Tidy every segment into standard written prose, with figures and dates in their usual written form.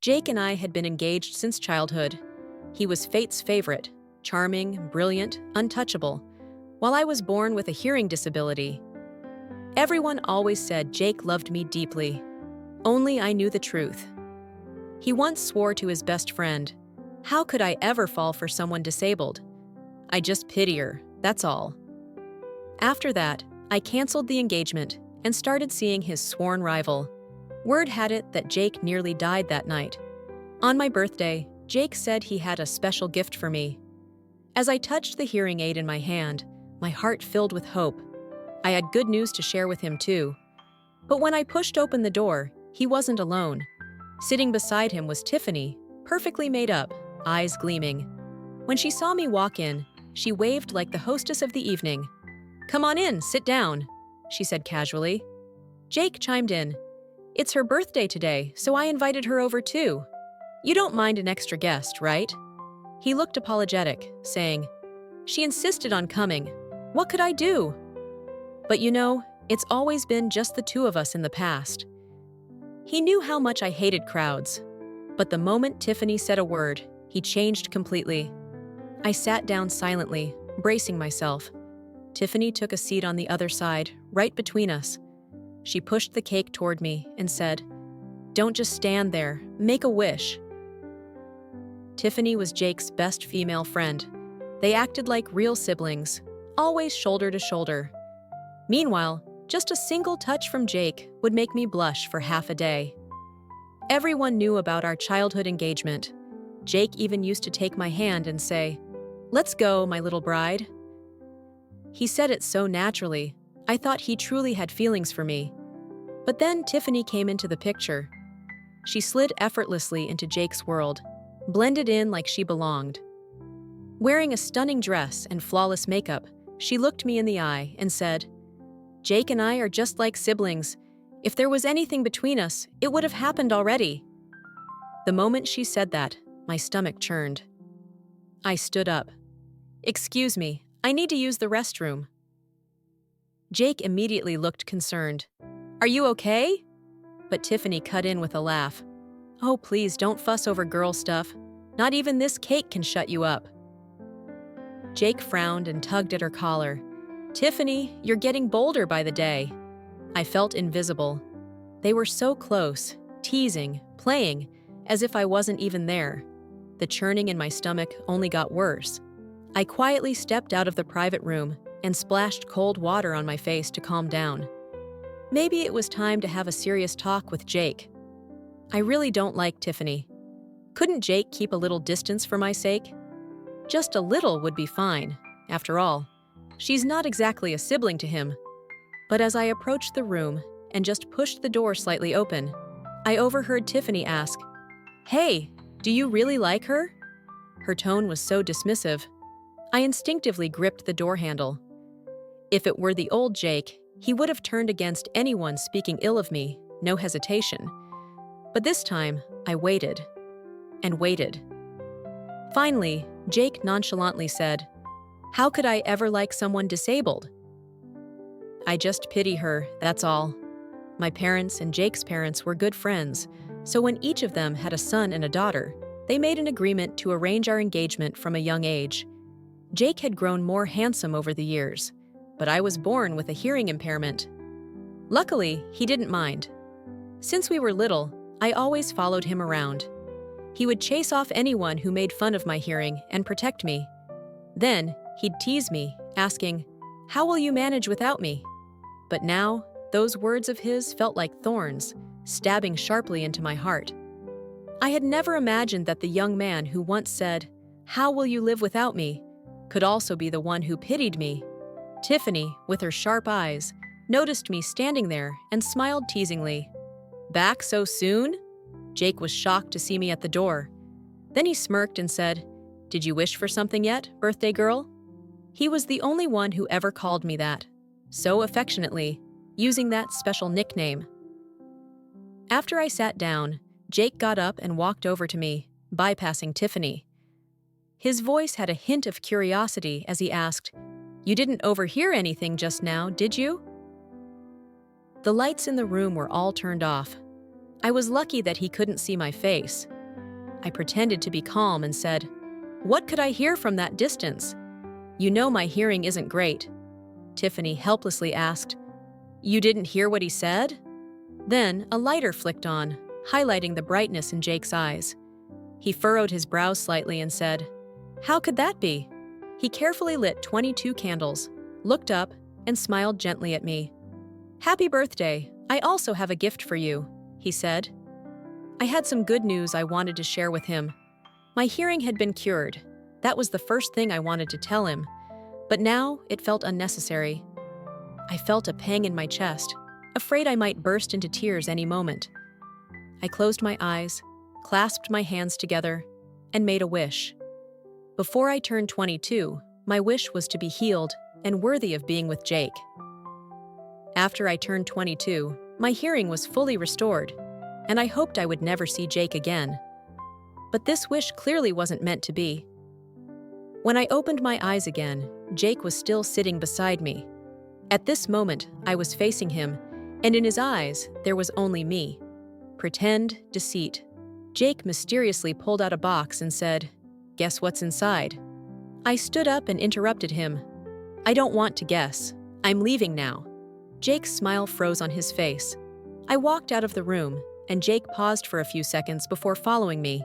Jake and I had been engaged since childhood. He was fate's favorite, charming, brilliant, untouchable, while I was born with a hearing disability. Everyone always said Jake loved me deeply. Only I knew the truth. He once swore to his best friend, "How could I ever fall for someone disabled? I just pity her, that's all." After that, I canceled the engagement and started seeing his sworn rival. Word had it that Jake nearly died that night. On my birthday, Jake said he had a special gift for me. As I touched the hearing aid in my hand, my heart filled with hope. I had good news to share with him too. But when I pushed open the door, he wasn't alone. Sitting beside him was Tiffany, perfectly made up, eyes gleaming. When she saw me walk in, she waved like the hostess of the evening. "Come on in, sit down," she said casually. Jake chimed in. "It's her birthday today, so I invited her over too. You don't mind an extra guest, right?" He looked apologetic, saying, "She insisted on coming. What could I do?" But you know, it's always been just the two of us in the past. He knew how much I hated crowds. But the moment Tiffany said a word, he changed completely. I sat down silently, bracing myself. Tiffany took a seat on the other side, right between us. She pushed the cake toward me and said, "Don't just stand there, make a wish." Tiffany was Jake's best female friend. They acted like real siblings, always shoulder to shoulder. Meanwhile, just a single touch from Jake would make me blush for half a day. Everyone knew about our childhood engagement. Jake even used to take my hand and say, "Let's go, my little bride." He said it so naturally, I thought he truly had feelings for me. But then Tiffany came into the picture. She slid effortlessly into Jake's world, blended in like she belonged. Wearing a stunning dress and flawless makeup, she looked me in the eye and said, "Jake and I are just like siblings. If there was anything between us, it would have happened already." The moment she said that, my stomach churned. I stood up. "Excuse me, I need to use the restroom." Jake immediately looked concerned. "Are you okay?" But Tiffany cut in with a laugh. "Oh, please don't fuss over girl stuff. Not even this cake can shut you up." Jake frowned and tugged at her collar. "Tiffany, you're getting bolder by the day." I felt invisible. They were so close, teasing, playing, as if I wasn't even there. The churning in my stomach only got worse. I quietly stepped out of the private room and splashed cold water on my face to calm down. Maybe it was time to have a serious talk with Jake. I really don't like Tiffany. Couldn't Jake keep a little distance for my sake? Just a little would be fine. After all, she's not exactly a sibling to him. But as I approached the room and just pushed the door slightly open, I overheard Tiffany ask, "Hey, do you really like her?" Her tone was so dismissive. I instinctively gripped the door handle. If it were the old Jake, he would have turned against anyone speaking ill of me, no hesitation. But this time, I waited and waited. Finally, Jake nonchalantly said, "How could I ever like someone disabled? I just pity her, that's all." My parents and Jake's parents were good friends, so when each of them had a son and a daughter, they made an agreement to arrange our engagement from a young age. Jake had grown more handsome over the years, but I was born with a hearing impairment. Luckily, he didn't mind. Since we were little, I always followed him around. He would chase off anyone who made fun of my hearing and protect me. Then, he'd tease me, asking, "How will you manage without me?" But now, those words of his felt like thorns, stabbing sharply into my heart. I had never imagined that the young man who once said, "How will you live without me?" could also be the one who pitied me. Tiffany, with her sharp eyes, noticed me standing there and smiled teasingly. "Back so soon?" Jake was shocked to see me at the door. Then he smirked and said, "Did you wish for something yet, birthday girl?" He was the only one who ever called me that, so affectionately, using that special nickname. After I sat down, Jake got up and walked over to me, bypassing Tiffany. His voice had a hint of curiosity as he asked, "You didn't overhear anything just now, did you?" The lights in the room were all turned off. I was lucky that he couldn't see my face, I pretended to be calm and said, "What could I hear from that distance? You know my hearing isn't great." Tiffany helplessly asked, "You didn't hear what he said?" Then a lighter flicked on, highlighting the brightness in Jake's eyes. He furrowed his brows slightly and said, "How could that be?" He carefully lit 22 candles, looked up, and smiled gently at me. "Happy birthday. I also have a gift for you," he said. I had some good news I wanted to share with him. My hearing had been cured. That was the first thing I wanted to tell him. But now it felt unnecessary. I felt a pang in my chest, afraid I might burst into tears any moment. I closed my eyes, clasped my hands together, and made a wish. Before I turned 22, my wish was to be healed and worthy of being with Jake. After I turned 22, my hearing was fully restored, and I hoped I would never see Jake again. But this wish clearly wasn't meant to be. When I opened my eyes again, Jake was still sitting beside me. At this moment, I was facing him, and in his eyes, there was only me. Pretend deceit. Jake mysteriously pulled out a box and said, "Guess what's inside?" I stood up and interrupted him. "I don't want to guess. I'm leaving now." Jake's smile froze on his face. I walked out of the room, and Jake paused for a few seconds before following me.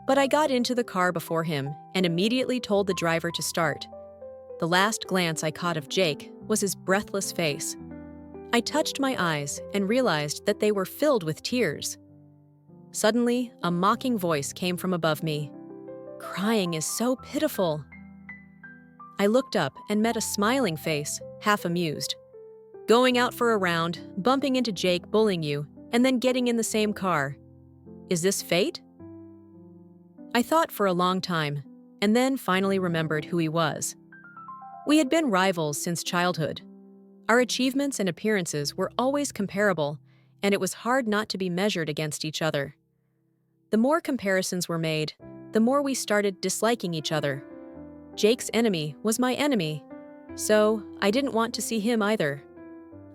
But I got into the car before him and immediately told the driver to start. The last glance I caught of Jake was his breathless face. I touched my eyes and realized that they were filled with tears. Suddenly, a mocking voice came from above me. "Crying is so pitiful." I looked up and met a smiling face, half amused. "Going out for a round, bumping into Jake bullying you, and then getting in the same car. Is this fate?" I thought for a long time, and then finally remembered who he was. We had been rivals since childhood. Our achievements and appearances were always comparable, and it was hard not to be measured against each other. The more comparisons were made, the more we started disliking each other. Jake's enemy was my enemy, so I didn't want to see him either.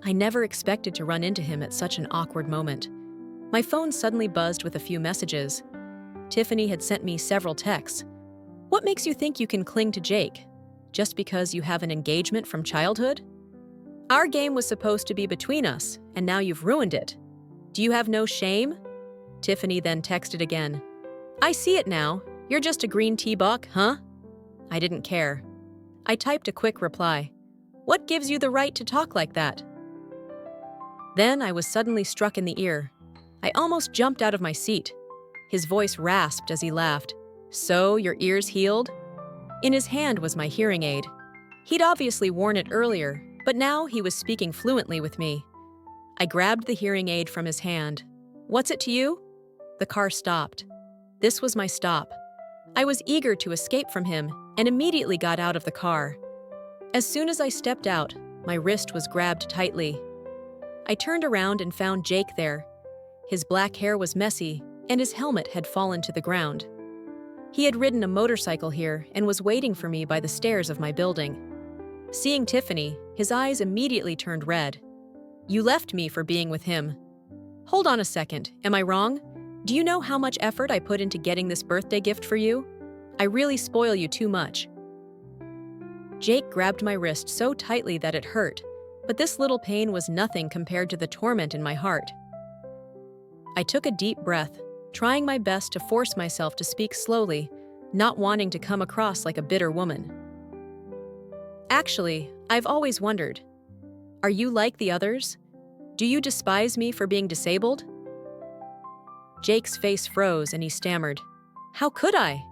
I never expected to run into him at such an awkward moment. My phone suddenly buzzed with a few messages. Tiffany had sent me several texts. "What makes you think you can cling to Jake? Just because you have an engagement from childhood? Our game was supposed to be between us, and now you've ruined it. Do you have no shame?" Tiffany then texted again. "I see it now. You're just a green tea buck, huh?" I didn't care. I typed a quick reply. "What gives you the right to talk like that?" Then I was suddenly struck in the ear. I almost jumped out of my seat. His voice rasped as he laughed. "So, your ear's healed?" In his hand was my hearing aid. He'd obviously worn it earlier, but now he was speaking fluently with me. I grabbed the hearing aid from his hand. "What's it to you?" The car stopped. This was my stop. I was eager to escape from him and immediately got out of the car. As soon as I stepped out, my wrist was grabbed tightly. I turned around and found Jake there. His black hair was messy, and his helmet had fallen to the ground. He had ridden a motorcycle here and was waiting for me by the stairs of my building. Seeing Tiffany, his eyes immediately turned red. "You left me for being with him." "Hold on a second, am I wrong? Do you know how much effort I put into getting this birthday gift for you? I really spoil you too much." Jake grabbed my wrist so tightly that it hurt, but this little pain was nothing compared to the torment in my heart. I took a deep breath, trying my best to force myself to speak slowly, not wanting to come across like a bitter woman. "Actually, I've always wondered. Are you like the others? Do you despise me for being disabled?" Jake's face froze and he stammered, "How could I?"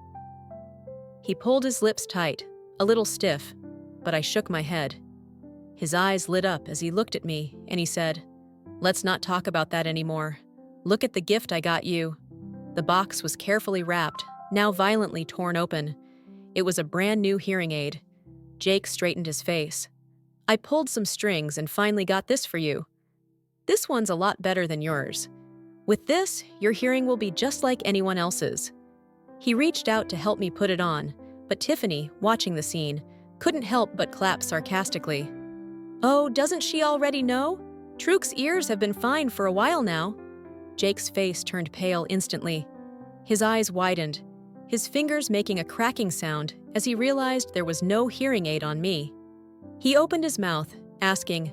He pulled his lips tight, a little stiff, but I shook my head. His eyes lit up as he looked at me, and he said, "Let's not talk about that anymore. Look at the gift I got you." The box was carefully wrapped, now violently torn open. It was a brand new hearing aid. Jake straightened his face. "I pulled some strings and finally got this for you. This one's a lot better than yours. With this, your hearing will be just like anyone else's." He reached out to help me put it on, but Tiffany, watching the scene, couldn't help but clap sarcastically. "Oh, doesn't she already know? Truk's ears have been fine for a while now." Jake's face turned pale instantly. His eyes widened, his fingers making a cracking sound as he realized there was no hearing aid on me. He opened his mouth, asking,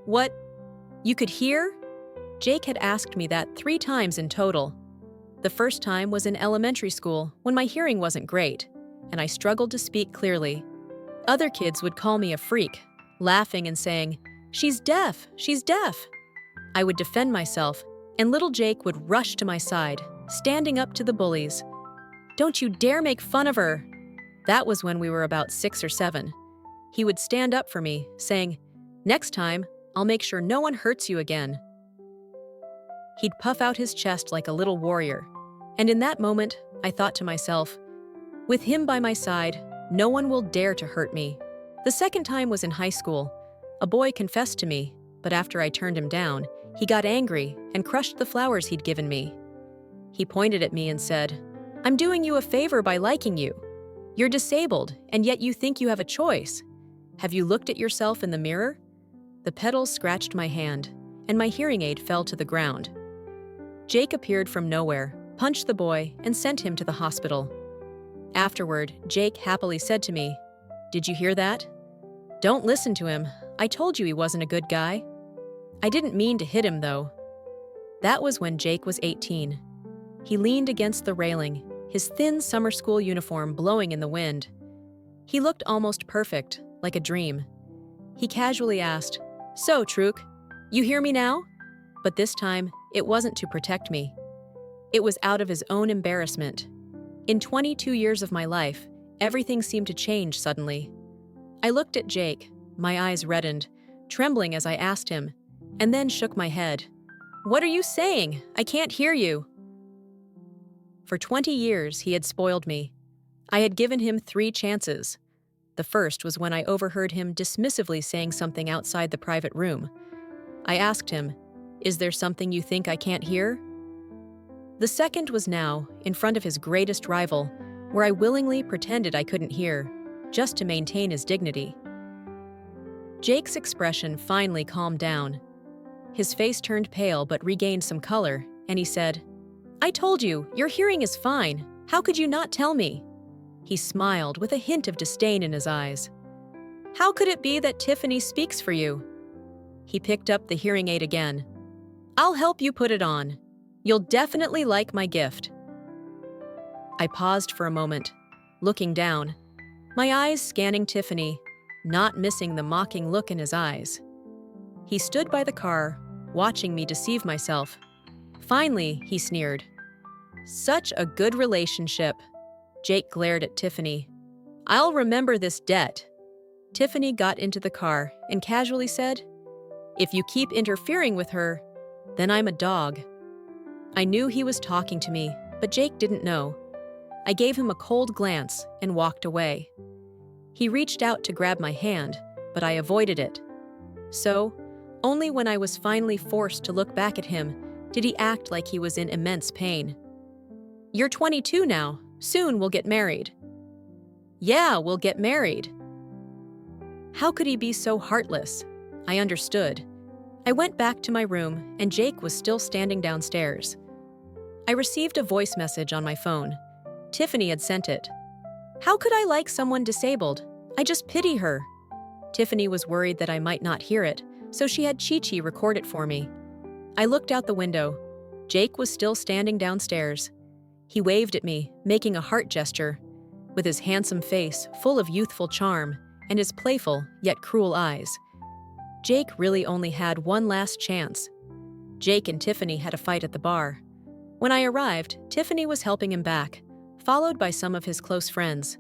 "What? You could hear?" Jake had asked me that 3 times in total. The first time was in elementary school when my hearing wasn't great, and I struggled to speak clearly. Other kids would call me a freak, laughing and saying, "She's deaf, she's deaf." I would defend myself, and little Jake would rush to my side, standing up to the bullies. "Don't you dare make fun of her!" That was when we were about 6 or 7. He would stand up for me, saying, "Next time, I'll make sure no one hurts you again." He'd puff out his chest like a little warrior, and in that moment, I thought to myself, with him by my side, no one will dare to hurt me. The second time was in high school. A boy confessed to me, but after I turned him down, he got angry and crushed the flowers he'd given me. He pointed at me and said, "I'm doing you a favor by liking you. You're disabled, and yet you think you have a choice. Have you looked at yourself in the mirror?" The petals scratched my hand, and my hearing aid fell to the ground. Jake appeared from nowhere, punched the boy, and sent him to the hospital. Afterward, Jake happily said to me, "Did you hear that? Don't listen to him. I told you he wasn't a good guy." I didn't mean to hit him, though. That was when Jake was 18. He leaned against the railing, his thin summer school uniform blowing in the wind. He looked almost perfect, like a dream. He casually asked, "So, Truk, you hear me now?" But this time, it wasn't to protect me. It was out of his own embarrassment. In 22 years of my life, everything seemed to change suddenly. I looked at Jake, my eyes reddened, trembling as I asked him, and then shook my head. "What are you saying? I can't hear you." For 20 years, he had spoiled me. I had given him 3 chances. The first was when I overheard him dismissively saying something outside the private room. I asked him, "Is there something you think I can't hear?" The second was now, in front of his greatest rival, where I willingly pretended I couldn't hear, just to maintain his dignity. Jake's expression finally calmed down. His face turned pale but regained some color, and he said, "I told you, your hearing is fine. How could you not tell me?" He smiled with a hint of disdain in his eyes. "How could it be that Tiffany speaks for you?" He picked up the hearing aid again. "I'll help you put it on. You'll definitely like my gift." I paused for a moment, looking down, my eyes scanning Tiffany, not missing the mocking look in his eyes. He stood by the car, watching me deceive myself. Finally, he sneered. "Such a good relationship." Jake glared at Tiffany. "I'll remember this debt." Tiffany got into the car and casually said, "If you keep interfering with her, then I'm a dog." I knew he was talking to me, but Jake didn't know. I gave him a cold glance and walked away. He reached out to grab my hand, but I avoided it. So, only when I was finally forced to look back at him did he act like he was in immense pain. "You're 22 now. Soon we'll get married." "Yeah, we'll get married." How could he be so heartless? I understood. I went back to my room, and Jake was still standing downstairs. I received a voice message on my phone. Tiffany had sent it. "How could I like someone disabled? I just pity her." Tiffany was worried that I might not hear it, so she had Chi-Chi record it for me. I looked out the window. Jake was still standing downstairs. He waved at me, making a heart gesture, with his handsome face full of youthful charm and his playful yet cruel eyes. Jake really only had one last chance. Jake and Tiffany had a fight at the bar. When I arrived, Tiffany was helping him back, followed by some of his close friends.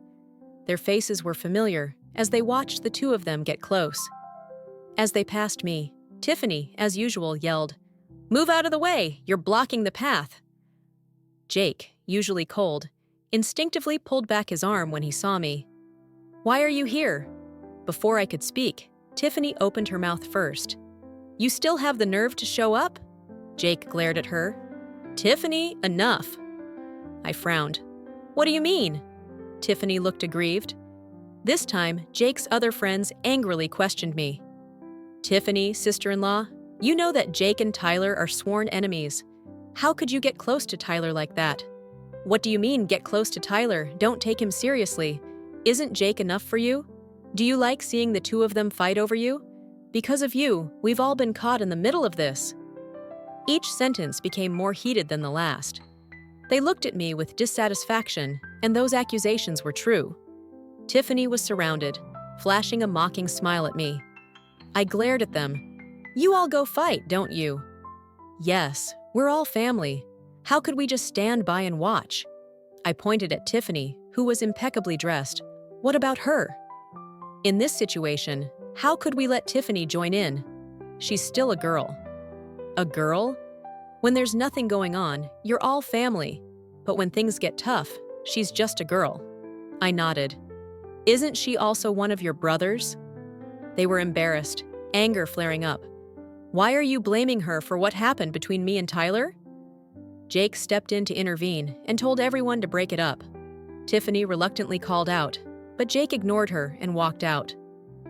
Their faces were familiar as they watched the two of them get close. As they passed me, Tiffany, as usual, yelled, "Move out of the way! You're blocking the path!" Jake, usually cold, instinctively pulled back his arm when he saw me. "Why are you here?" Before I could speak, Tiffany opened her mouth first. "You still have the nerve to show up?" Jake glared at her. "Tiffany, enough." I frowned. "What do you mean?" Tiffany looked aggrieved. This time, Jake's other friends angrily questioned me. "Tiffany, sister-in-law, you know that Jake and Tyler are sworn enemies. How could you get close to Tyler like that?" What do you mean, get close to Tyler? Don't take him seriously. Isn't Jake enough for you? Do you like seeing the two of them fight over you? Because of you, we've all been caught in the middle of this. Each sentence became more heated than the last. They looked at me with dissatisfaction, and those accusations were true. Tiffany was surrounded, flashing a mocking smile at me. I glared at them. You all go fight, don't you? Yes, we're all family. How could we just stand by and watch? I pointed at Tiffany, who was impeccably dressed. What about her? In this situation, how could we let Tiffany join in? She's still a girl. A girl? When there's nothing going on, you're all family. But when things get tough, she's just a girl. I nodded. Isn't she also one of your brothers? They were embarrassed, anger flaring up. Why are you blaming her for what happened between me and Tyler? Jake stepped in to intervene and told everyone to break it up. Tiffany reluctantly called out, but Jake ignored her and walked out.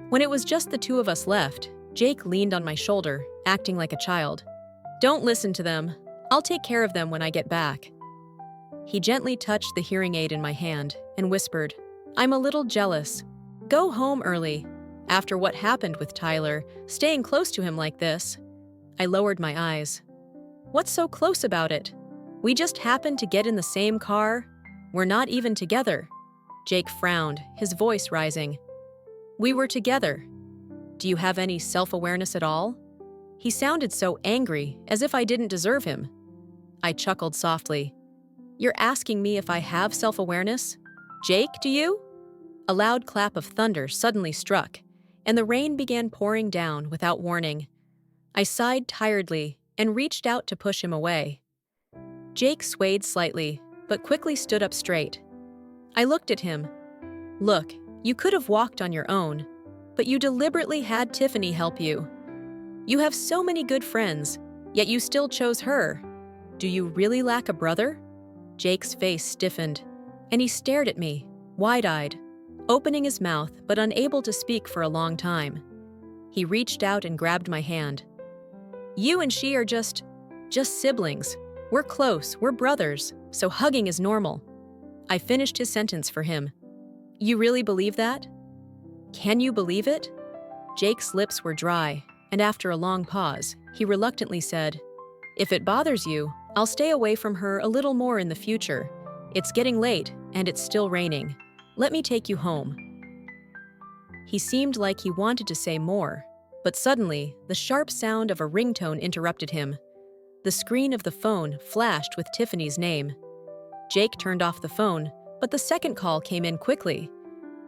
When it was just the two of us left, Jake leaned on my shoulder, acting like a child. Don't listen to them. I'll take care of them when I get back. He gently touched the hearing aid in my hand and whispered, I'm a little jealous. Go home early. After what happened with Tyler, staying close to him like this. I lowered my eyes. What's so close about it? We just happened to get in the same car. We're not even together. Jake frowned, his voice rising. We were together. Do you have any self-awareness at all? He sounded so angry, as if I didn't deserve him. I chuckled softly. You're asking me if I have self-awareness? Jake, do you? A loud clap of thunder suddenly struck, and the rain began pouring down without warning. I sighed tiredly and reached out to push him away. Jake swayed slightly, but quickly stood up straight. I looked at him. Look, you could have walked on your own, but you deliberately had Tiffany help you. You have so many good friends, yet you still chose her. Do you really lack a brother? Jake's face stiffened, and he stared at me, wide-eyed, opening his mouth but unable to speak for a long time. He reached out and grabbed my hand. You and she are just siblings. We're close, we're brothers, so hugging is normal. I finished his sentence for him. You really believe that? Can you believe it? Jake's lips were dry, and after a long pause, he reluctantly said, If it bothers you, I'll stay away from her a little more in the future. It's getting late, and it's still raining. Let me take you home. He seemed like he wanted to say more, but suddenly, the sharp sound of a ringtone interrupted him. The screen of the phone flashed with Tiffany's name. Jake turned off the phone, but the second call came in quickly.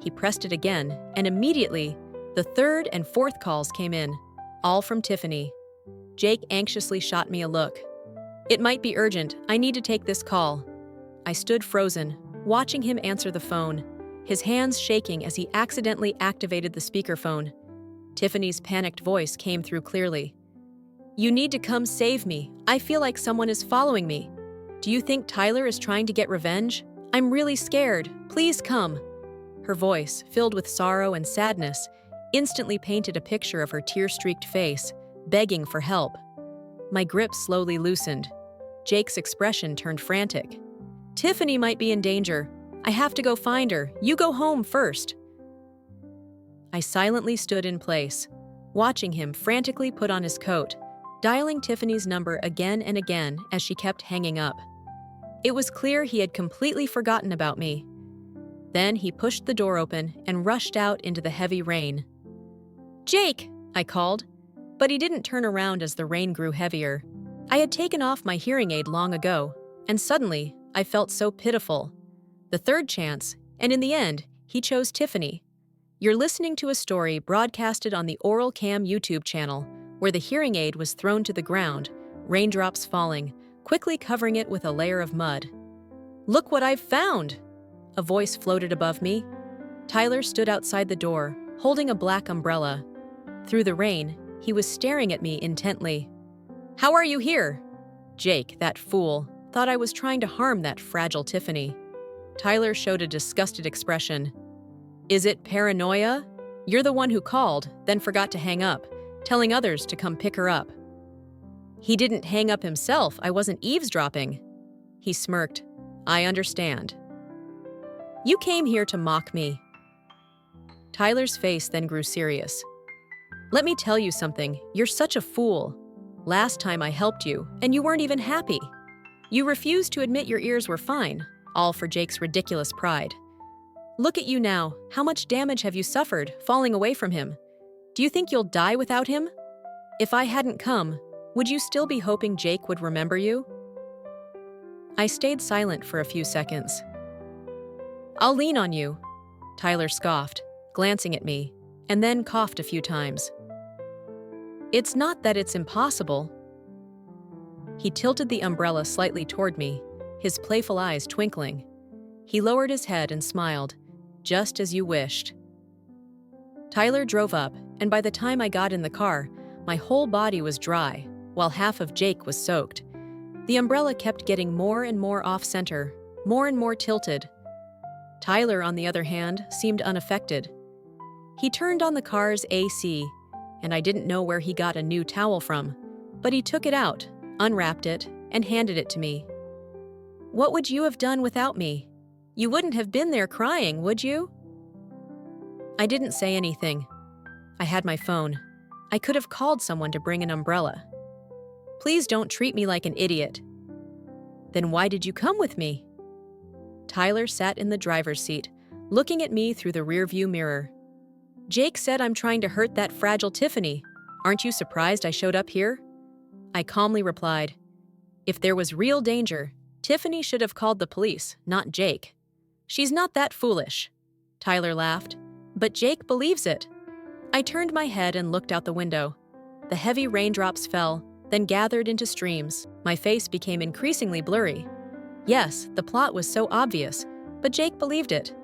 He pressed it again, and immediately, the third and fourth calls came in, all from Tiffany. Jake anxiously shot me a look. It might be urgent. I need to take this call. I stood frozen, watching him answer the phone, his hands shaking as he accidentally activated the speakerphone. Tiffany's panicked voice came through clearly. You need to come save me. I feel like someone is following me. Do you think Tyler is trying to get revenge? I'm really scared. Please come. Her voice, filled with sorrow and sadness, instantly painted a picture of her tear-streaked face, begging for help. My grip slowly loosened. Jake's expression turned frantic. Tiffany might be in danger. I have to go find her. You go home first. I silently stood in place, watching him frantically put on his coat, dialing Tiffany's number again and again as she kept hanging up. It was clear he had completely forgotten about me. Then he pushed the door open and rushed out into the heavy rain. Jake, I called, but he didn't turn around as the rain grew heavier. I had taken off my hearing aid long ago, and suddenly I felt so pitiful. The third chance, and in the end, he chose Tiffany. You're listening to a story broadcasted on the Oral Cam YouTube channel, where the hearing aid was thrown to the ground, raindrops falling, quickly covering it with a layer of mud. Look what I've found! A voice floated above me. Tyler stood outside the door, holding a black umbrella. Through the rain, he was staring at me intently. How are you here? Jake, that fool, thought I was trying to harm that fragile Tiffany. Tyler showed a disgusted expression. Is it paranoia? You're the one who called, then forgot to hang up, telling others to come pick her up. He didn't hang up himself. I wasn't eavesdropping. He smirked. I understand. You came here to mock me. Tyler's face then grew serious. Let me tell you something, you're such a fool. Last time I helped you, and you weren't even happy. You refused to admit your ears were fine, all for Jake's ridiculous pride. Look at you now, how much damage have you suffered, falling away from him? Do you think you'll die without him? If I hadn't come, would you still be hoping Jake would remember you? I stayed silent for a few seconds. I'll lean on you, Tyler scoffed, glancing at me, and then coughed a few times. It's not that it's impossible. He tilted the umbrella slightly toward me, his playful eyes twinkling. He lowered his head and smiled, just as you wished. Tyler drove up, and by the time I got in the car, my whole body was dry, while half of Jake was soaked. The umbrella kept getting more and more off-center, more and more tilted. Tyler, on the other hand, seemed unaffected. He turned on the car's AC, and I didn't know where he got a new towel from, but he took it out, unwrapped it, and handed it to me. What would you have done without me? You wouldn't have been there crying, would you? I didn't say anything. I had my phone. I could have called someone to bring an umbrella. Please don't treat me like an idiot. Then why did you come with me? Tyler sat in the driver's seat, looking at me through the rearview mirror. Jake said I'm trying to hurt that fragile Tiffany. Aren't you surprised I showed up here? I calmly replied, if there was real danger, Tiffany should have called the police, not Jake. She's not that foolish. Tyler laughed, but Jake believes it. I turned my head and looked out the window. The heavy raindrops fell, then gathered into streams. My face became increasingly blurry. Yes, the plot was so obvious, but Jake believed it.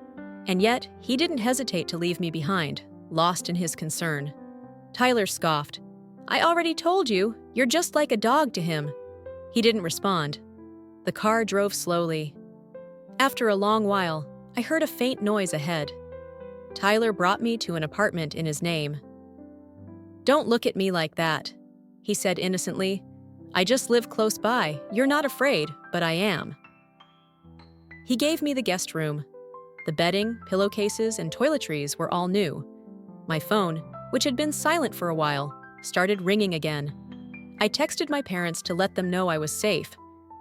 And yet, he didn't hesitate to leave me behind, lost in his concern. Tyler scoffed. I already told you, you're just like a dog to him. He didn't respond. The car drove slowly. After a long while, I heard a faint noise ahead. Tyler brought me to an apartment in his name. Don't look at me like that, he said innocently. I just live close by. You're not afraid, but I am. He gave me the guest room. The bedding, pillowcases, and toiletries were all new. My phone, which had been silent for a while, started ringing again. I texted my parents to let them know I was safe.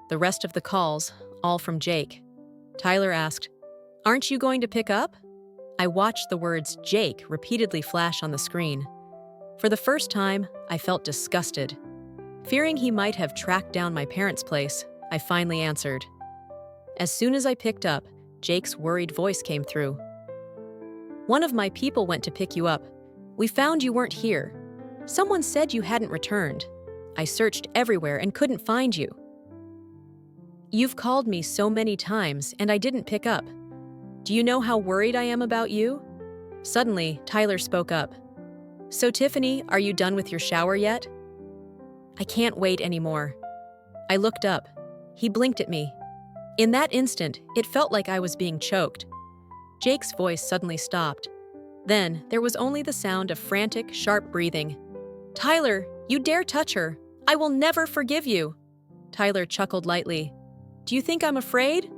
The rest of the calls, all from Jake. Tyler asked, Aren't you going to pick up? I watched the words Jake repeatedly flash on the screen. For the first time, I felt disgusted. Fearing he might have tracked down my parents' place, I finally answered. As soon as I picked up, Jake's worried voice came through. One of my people went to pick you up. We found you weren't here. Someone said you hadn't returned. I searched everywhere and couldn't find you. You've called me so many times and I didn't pick up. Do you know how worried I am about you? Suddenly, Tyler spoke up. So Tiffany, are you done with your shower yet? I can't wait anymore. I looked up. He blinked at me. In that instant, it felt like I was being choked. Jake's voice suddenly stopped. Then, there was only the sound of frantic, sharp breathing. Tyler, you dare touch her. I will never forgive you. Tyler chuckled lightly. Do you think I'm afraid?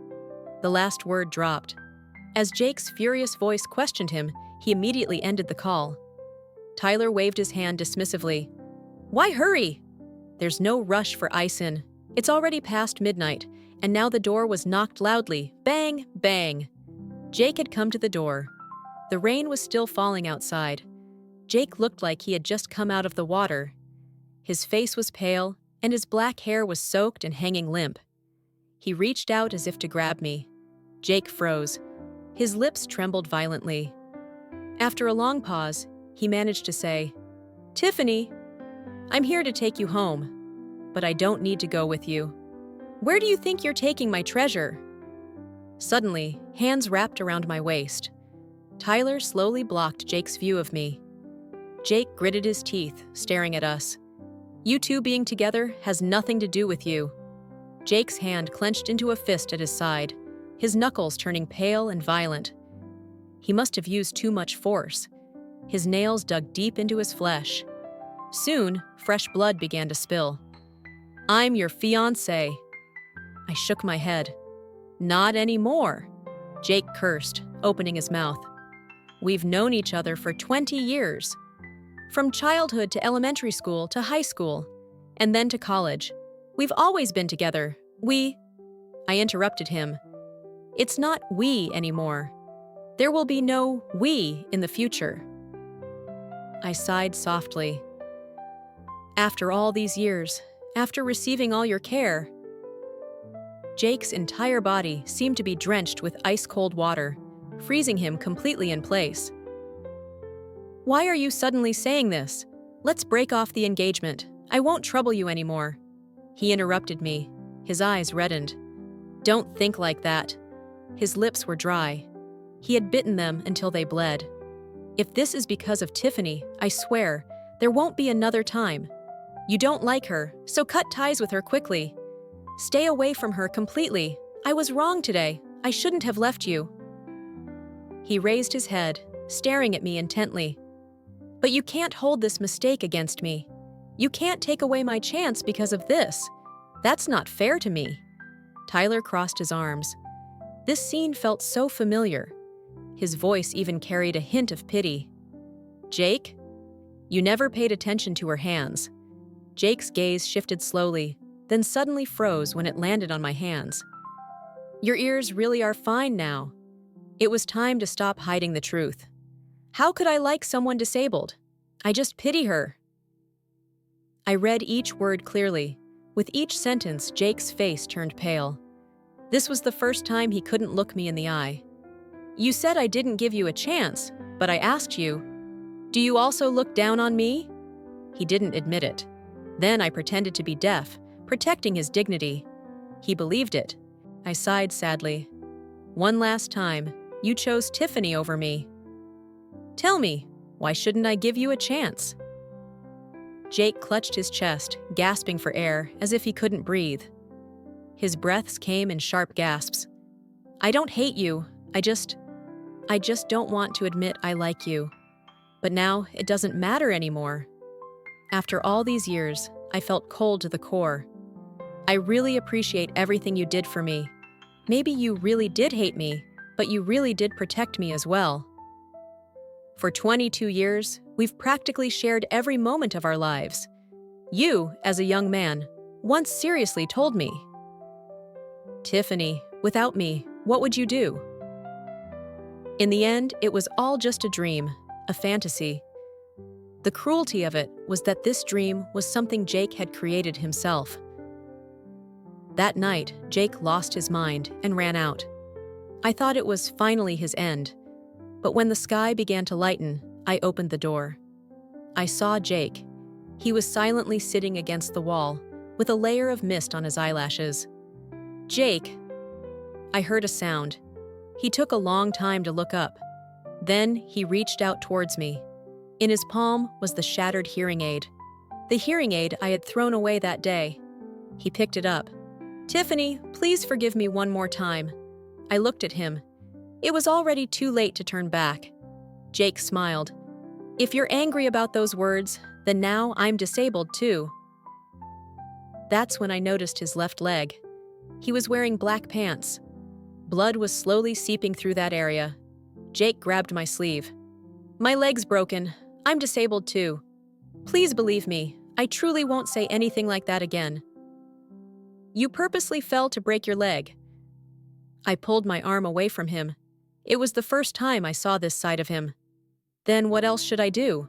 The last word dropped. As Jake's furious voice questioned him, he immediately ended the call. Tyler waved his hand dismissively. Why hurry? There's no rush for Ison. It's already past midnight, and now the door was knocked loudly. Bang, bang. Jake had come to the door. The rain was still falling outside. Jake looked like he had just come out of the water. His face was pale, and his black hair was soaked and hanging limp. He reached out as if to grab me. Jake froze. His lips trembled violently. After a long pause, he managed to say, Tiffany, I'm here to take you home, but I don't need to go with you. Where do you think you're taking my treasure? Suddenly, hands wrapped around my waist. Tyler slowly blocked Jake's view of me. Jake gritted his teeth, staring at us. You two being together has nothing to do with you. Jake's hand clenched into a fist at his side, his knuckles turning pale and violent. He must have used too much force. His nails dug deep into his flesh. Soon, fresh blood began to spill. I'm your fiancé. I shook my head. Not anymore, Jake cursed, opening his mouth. We've known each other for 20 years. From childhood to elementary school to high school, and then to college. We've always been together. I interrupted him. It's not we anymore. There will be no we in the future. I sighed softly. After all these years, after receiving all your care, Jake's entire body seemed to be drenched with ice-cold water, freezing him completely in place. Why are you suddenly saying this? Let's break off the engagement. I won't trouble you anymore. He interrupted me. His eyes reddened. Don't think like that. His lips were dry. He had bitten them until they bled. If this is because of Tiffany, I swear, there won't be another time. You don't like her, so cut ties with her quickly. Stay away from her completely. I was wrong today. I shouldn't have left you. He raised his head, staring at me intently. But you can't hold this mistake against me. You can't take away my chance because of this. That's not fair to me. Tyler crossed his arms. This scene felt so familiar. His voice even carried a hint of pity. Jake? You never paid attention to her hands. Jake's gaze shifted slowly, then suddenly froze when it landed on my hands. Your ears really are fine now. It was time to stop hiding the truth. How could I like someone disabled? I just pity her. I read each word clearly. With each sentence, Jake's face turned pale. This was the first time he couldn't look me in the eye. You said I didn't give you a chance, but I asked you, do you also look down on me? He didn't admit it. Then I pretended to be deaf, protecting his dignity. He believed it. I sighed sadly. One last time, you chose Tiffany over me. Tell me, why shouldn't I give you a chance? Jake clutched his chest, gasping for air, as if he couldn't breathe. His breaths came in sharp gasps. I don't hate you. I just don't want to admit I like you. But now it doesn't matter anymore. After all these years, I felt cold to the core. I really appreciate everything you did for me. Maybe you really did hate me, but you really did protect me as well. For 22 years, we've practically shared every moment of our lives. You, as a young man, once seriously told me, Tiffany, without me, what would you do? In the end, it was all just a dream, a fantasy. The cruelty of it was that this dream was something Jake had created himself. That night, Jake lost his mind and ran out. I thought it was finally his end. But when the sky began to lighten, I opened the door. I saw Jake. He was silently sitting against the wall, with a layer of mist on his eyelashes. Jake! I heard a sound. He took a long time to look up. Then he reached out towards me. In his palm was the shattered hearing aid. The hearing aid I had thrown away that day. He picked it up. Tiffany, please forgive me one more time. I looked at him. It was already too late to turn back. Jake smiled. If you're angry about those words, then now I'm disabled too. That's when I noticed his left leg. He was wearing black pants. Blood was slowly seeping through that area. Jake grabbed my sleeve. My leg's broken. I'm disabled too. Please believe me, I truly won't say anything like that again. You purposely fell to break your leg. I pulled my arm away from him. It was the first time I saw this side of him. Then what else should I do?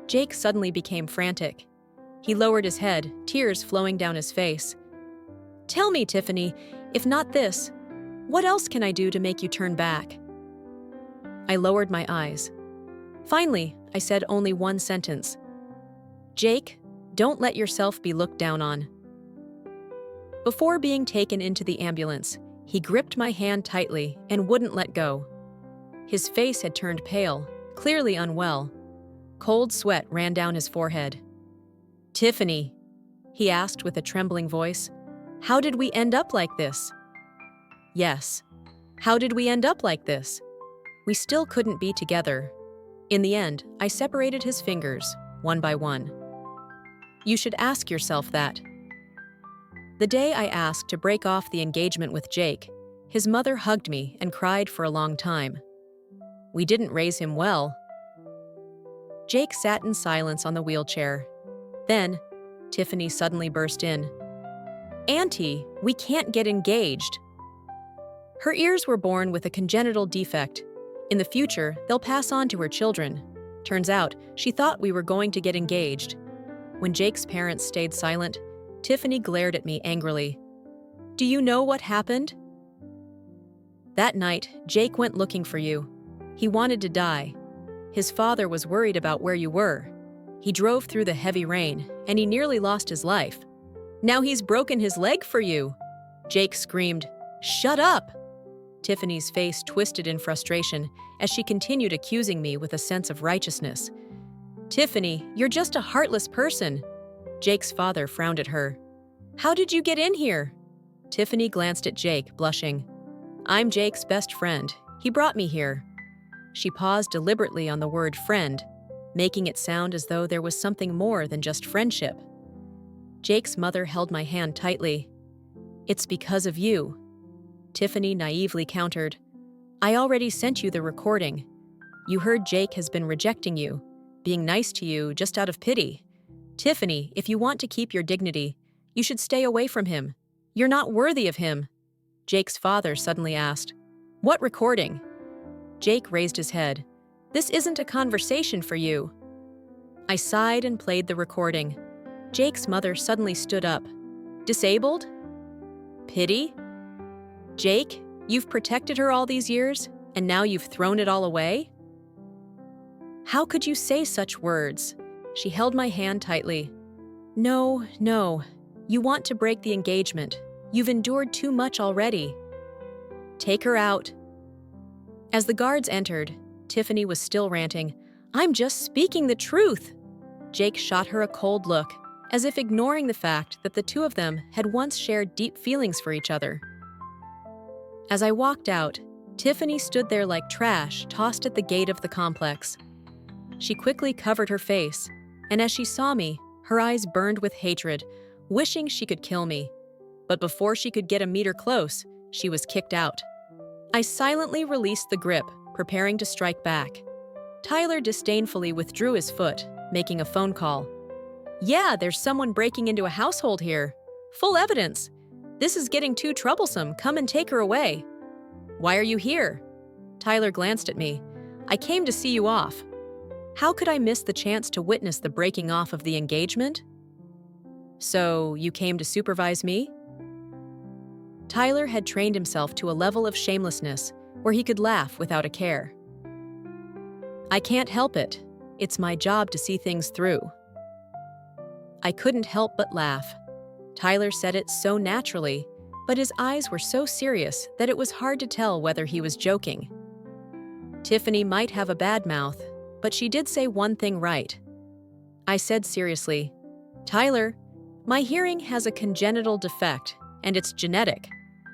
Jake suddenly became frantic. He lowered his head, tears flowing down his face. Tell me, Tiffany, if not this, what else can I do to make you turn back? I lowered my eyes. Finally, I said only one sentence. Jake, don't let yourself be looked down on. Before being taken into the ambulance, he gripped my hand tightly and wouldn't let go. His face had turned pale, clearly unwell. Cold sweat ran down his forehead. Tiffany, he asked with a trembling voice, how did we end up like this? Yes, how did we end up like this? We still couldn't be together. In the end, I separated his fingers, one by one. You should ask yourself that. The day I asked to break off the engagement with Jake, his mother hugged me and cried for a long time. We didn't raise him well. Jake sat in silence on the wheelchair. Then, Tiffany suddenly burst in. "Auntie, we can't get engaged." Her ears were born with a congenital defect. In the future, they'll pass on to her children. Turns out, she thought we were going to get engaged. When Jake's parents stayed silent, Tiffany glared at me angrily. "Do you know what happened?" "That night, Jake went looking for you. He wanted to die. His father was worried about where you were. He drove through the heavy rain, and he nearly lost his life. Now he's broken his leg for you." Jake screamed, "Shut up!" Tiffany's face twisted in frustration as she continued accusing me with a sense of righteousness. "Tiffany, you're just a heartless person." Jake's father frowned at her. "How did you get in here?" Tiffany glanced at Jake, blushing. "I'm Jake's best friend. He brought me here." She paused deliberately on the word friend, making it sound as though there was something more than just friendship. Jake's mother held my hand tightly. "It's because of you." Tiffany naively countered. "I already sent you the recording. You heard Jake has been rejecting you, being nice to you just out of pity. Tiffany, if you want to keep your dignity, you should stay away from him. You're not worthy of him." Jake's father suddenly asked, "What recording?" Jake raised his head. "This isn't a conversation for you." I sighed and played the recording. Jake's mother suddenly stood up. "Disabled? Pity? Jake, you've protected her all these years, and now you've thrown it all away? How could you say such words?" She held my hand tightly. No, you want to break the engagement. You've endured too much already. Take her out." As the guards entered, Tiffany was still ranting. "I'm just speaking the truth." Jake shot her a cold look, as if ignoring the fact that the two of them had once shared deep feelings for each other. As I walked out, Tiffany stood there like trash tossed at the gate of the complex. She quickly covered her face, and as she saw me, her eyes burned with hatred, wishing she could kill me. But before she could get a meter close, she was kicked out. I silently released the grip, preparing to strike back. Tyler disdainfully withdrew his foot, making a phone call. "Yeah, there's someone breaking into a household here. Full evidence. This is getting too troublesome. Come and take her away." "Why are you here?" Tyler glanced at me. "I came to see you off." How could I miss the chance to witness the breaking off of the engagement? "So, you came to supervise me?" Tyler had trained himself to a level of shamelessness where he could laugh without a care. "I can't help it. It's my job to see things through." I couldn't help but laugh. Tyler said it so naturally, but his eyes were so serious that it was hard to tell whether he was joking. Tiffany might have a bad mouth, but she did say one thing right. I said seriously, "Tyler, my hearing has a congenital defect, and it's genetic.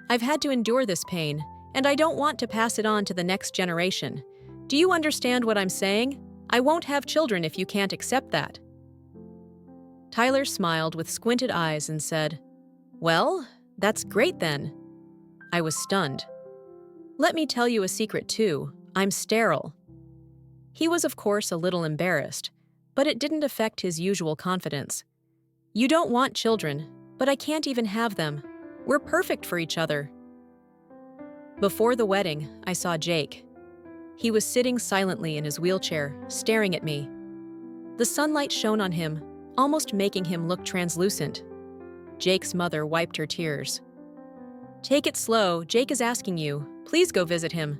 I've had to endure this pain, and I don't want to pass it on to the next generation. Do you understand what I'm saying? I won't have children if you can't accept that." Tyler smiled with squinted eyes and said, "Well, that's great then." I was stunned. "Let me tell you a secret too. I'm sterile." He was of course a little embarrassed, but it didn't affect his usual confidence. "You don't want children, but I can't even have them. We're perfect for each other." Before the wedding, I saw Jake. He was sitting silently in his wheelchair, staring at me. The sunlight shone on him, almost making him look translucent. Jake's mother wiped her tears. "Take it slow, Jake is asking you. Please go visit him.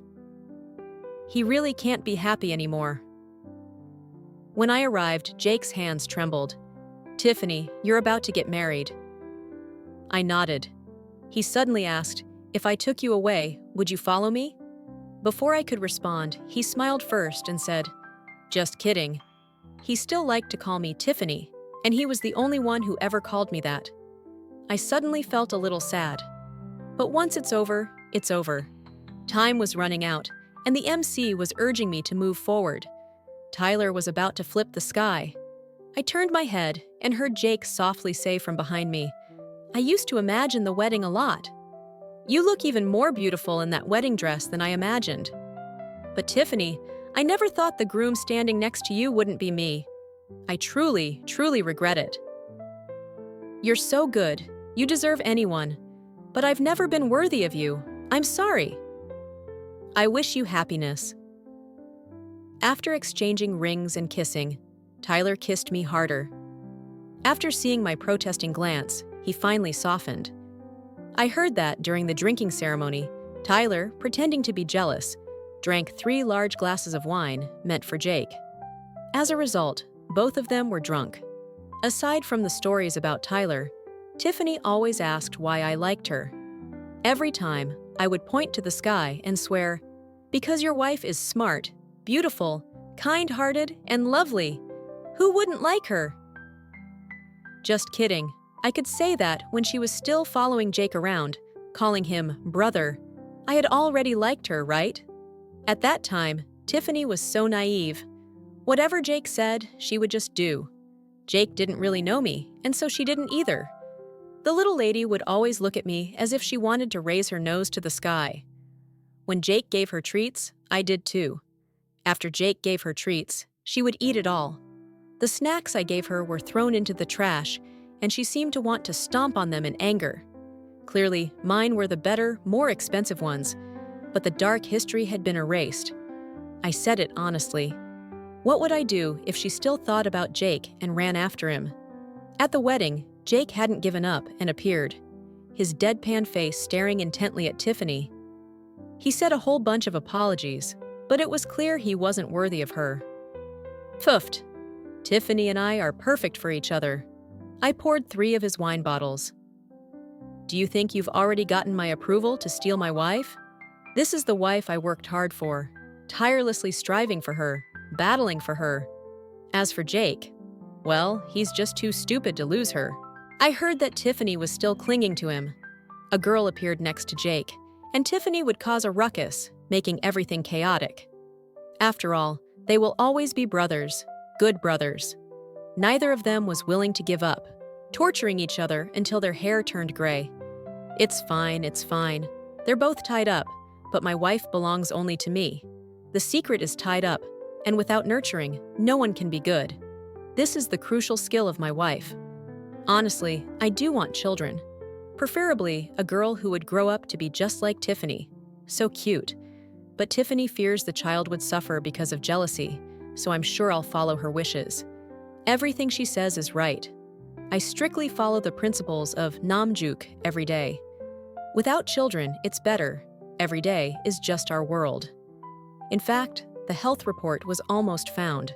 He really can't be happy anymore." When I arrived, Jake's hands trembled. "Tiffany, you're about to get married." I nodded. He suddenly asked, "If I took you away, would you follow me?" Before I could respond, he smiled first and said, "Just kidding." He still liked to call me Tiffany, and he was the only one who ever called me that. I suddenly felt a little sad. But once it's over, it's over. Time was running out, and the MC was urging me to move forward. Tyler was about to flip the sky. I turned my head and heard Jake softly say from behind me, I used to imagine the wedding a lot. You look even more beautiful in that wedding dress than I imagined. But Tiffany, I never thought the groom standing next to you wouldn't be me. I truly, truly regret it. You're so good. You deserve anyone. But I've never been worthy of you. I'm sorry. I wish you happiness. After exchanging rings and kissing, Tyler kissed me harder. After seeing my protesting glance, he finally softened. I heard that during the drinking ceremony, Tyler, pretending to be jealous, drank 3 large glasses of wine meant for Jake. As a result, both of them were drunk. Aside from the stories about Tyler, Tiffany always asked why I liked her. Every time, I would point to the sky and swear, "Because your wife is smart, beautiful, kind-hearted, and lovely. Who wouldn't like her?" Just kidding. I could say that when she was still following Jake around, calling him brother. I had already liked her, right? At that time, Tiffany was so naive. Whatever Jake said, she would just do. Jake didn't really know me, and so she didn't either. The little lady would always look at me as if she wanted to raise her nose to the sky. When Jake gave her treats, I did too. After Jake gave her treats, she would eat it all. The snacks I gave her were thrown into the trash, and she seemed to want to stomp on them in anger. Clearly, mine were the better, more expensive ones, but the dark history had been erased. I said it honestly. What would I do if she still thought about Jake and ran after him? At the wedding, Jake hadn't given up and appeared, his deadpan face staring intently at Tiffany. He said a whole bunch of apologies, but it was clear he wasn't worthy of her. Pfoofed. Tiffany and I are perfect for each other. I poured 3 of his wine bottles. Do you think you've already gotten my approval to steal my wife? This is the wife I worked hard for, tirelessly striving for her, battling for her. As for Jake, well, he's just too stupid to lose her. I heard that Tiffany was still clinging to him. A girl appeared next to Jake, and Tiffany would cause a ruckus, making everything chaotic. After all, they will always be brothers, good brothers. Neither of them was willing to give up, torturing each other until their hair turned gray. It's fine, it's fine. They're both tied up, but my wife belongs only to me. The secret is tied up, and without nurturing, no one can be good. This is the crucial skill of my wife. Honestly, I do want children. Preferably a girl who would grow up to be just like Tiffany. So cute. But Tiffany fears the child would suffer because of jealousy, so I'm sure I'll follow her wishes. Everything she says is right. I strictly follow the principles of Namjuk every day. Without children, it's better. Every day is just our world. In fact, the health report was almost found.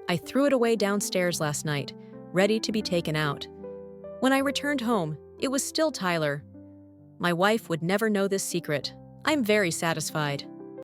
I threw it away downstairs last night, ready to be taken out. When I returned home, it was still Tyler. My wife would never know this secret. I'm very satisfied.